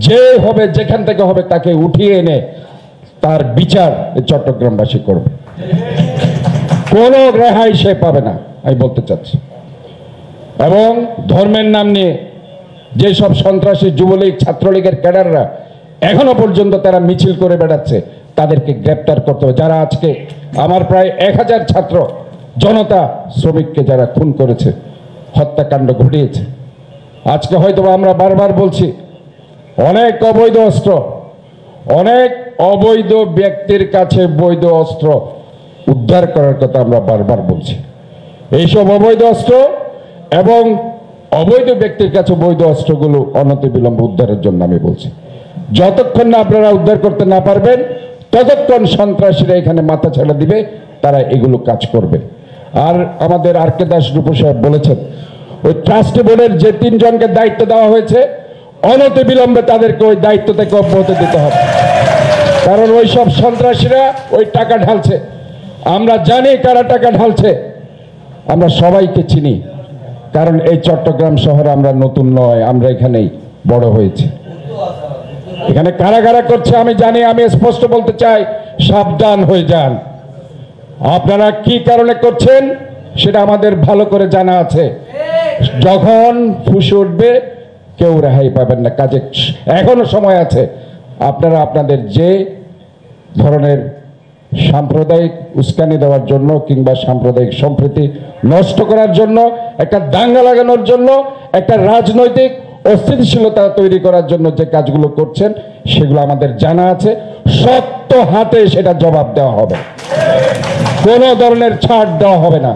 যে হবে যেখান থেকে হবে তাকে উঠিয়ে এনে তার বিচার চট্টগ্রামবাসী করবে। কোনো রেহাই সে পাবে না, আমি বলতে চাচ্ছি। এবং ধর্মের নাম নিয়ে যেসব সন্ত্রাসী যুবলীগ ছাত্রলীগের ক্যাডাররা এখনো পর্যন্ত তারা মিছিল করে বেড়াচ্ছে, তাদেরকে গ্রেপ্তার করতে হবে। যারা আজকে আমার প্রায় 1000 ছাত্র জনতা শ্রমিককে যারা খুন করেছে, হত্যাকাণ্ড ঘটিয়েছে, আজকে হয়তো আমরা বারবার বলছি অনেক অবৈধ অস্ত্র, অনেক অবৈধ ব্যক্তির কাছে বৈধ অস্ত্র উদ্ধার করার কথা আমরা বারবার বলছি। এইসব অবৈধ অস্ত্র এবং অবৈধ ব্যক্তির কাছে বৈধ অস্ত্রগুলো অনতিবিলম্বে উদ্ধারের জন্য আমি বলছি। যতক্ষণ না আপনারা উদ্ধার করতে না পারবেন ততক্ষণ সন্ত্রাসীরা এখানে মাথা ছেড়ে দিবে, তারা এগুলো কাজ করবে। আর আমাদের আর কে দাস রূপ সাহেব বলেছেন, ওই ট্রাস্টি বোর্ডের যে 3 জনকে দায়িত্ব দেওয়া হয়েছে অনতিবিলম্বে তাদেরকে ওই দায়িত্ব থেকে অব্যাহতি দিতে হবে। কারণ ওই সব সন্ত্রাসীরা ওই টাকা ঢালছে, আমরা জানি কারা টাকা ঢালছে, আমরা সবাইকে চিনি। কারণ এই চট্টগ্রাম শহরে আমরা নতুন নয়, আমরা এখানেই বড় হয়েছি। এখানে কারা কারা করছে আমি জানি, আমি স্পষ্ট বলতে চাই, সাবধান হয়ে যান। আপনারা কি কারণে করছেন সেটা আমাদের ভালো করে জানা আছে। যখন ফুসে উঠবে কেউ রেহাই পাবেন না। কাজে এখনো সময় আছে। আপনারা আপনাদের যে ধরনের সাম্প্রদায়িক উস্কানি দেওয়ার জন্য কিংবা সাম্প্রদায়িক সম্প্রীতি নষ্ট করার জন্য, একটা দাঙ্গা লাগানোর জন্য, একটা রাজনৈতিক অস্থিতিশীলতা তৈরি করার জন্য যে কাজগুলো করছেন সেগুলো আমাদের জানা আছে। শক্ত হাতে সেটা জবাব দেওয়া হবে, কোনো ধরনের ছাড় দেওয়া হবে না।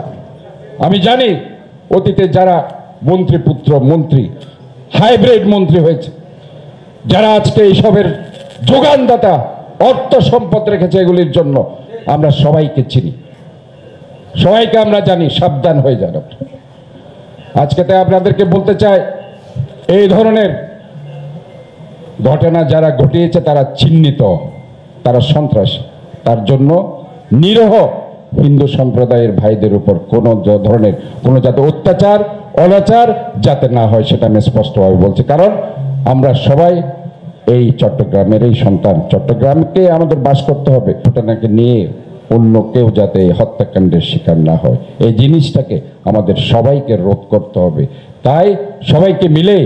আমি জানি অতীতে যারা মন্ত্রীপুত্র মন্ত্রী, হাইব্রিড মন্ত্রী হয়েছে, যারা আজকে এইসবের যোগানদাতা, অর্থ সম্পদ রেখেছে এগুলির জন্য, আমরা সবাইকে চিনি, সবাইকে আমরা জানি। সাবধান হয়ে যান। আজকে তাই আপনাদেরকে বলতে চাই, এই ধরনের ঘটনা যারা ঘটিয়েছে তারা চিহ্নিত, তারা সন্ত্রাসী। তার জন্য নিরীহ হিন্দু সম্প্রদায়ের ভাইদের উপর কোনো ধরনের কোনো যাতে অত্যাচার অনাচার যাতে না হয় সেটা আমি স্পষ্টভাবে বলছি। কারণ আমরা সবাই এই চট্টগ্রামের এই সন্তান, চট্টগ্রামকে আমাদের বাস করতে হবে। ঘটনাকে নিয়ে অন্য কেউ যাতে হত্যাকাণ্ডের শিকার না হয়, এই জিনিসটাকে আমাদের সবাইকে রোধ করতে হবে। তাই সবাইকে মিলে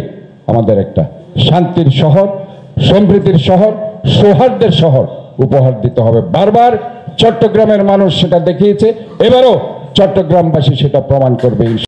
আমাদের একটা শান্তির শহর, সম্প্রীতির শহর, সৌহার্দ্যের শহর উপহার দিতে হবে। বারবার চট্টগ্রামের মানুষ সেটা দেখিয়েছে, এবারও চট্টগ্রামবাসী সেটা প্রমাণ করবে।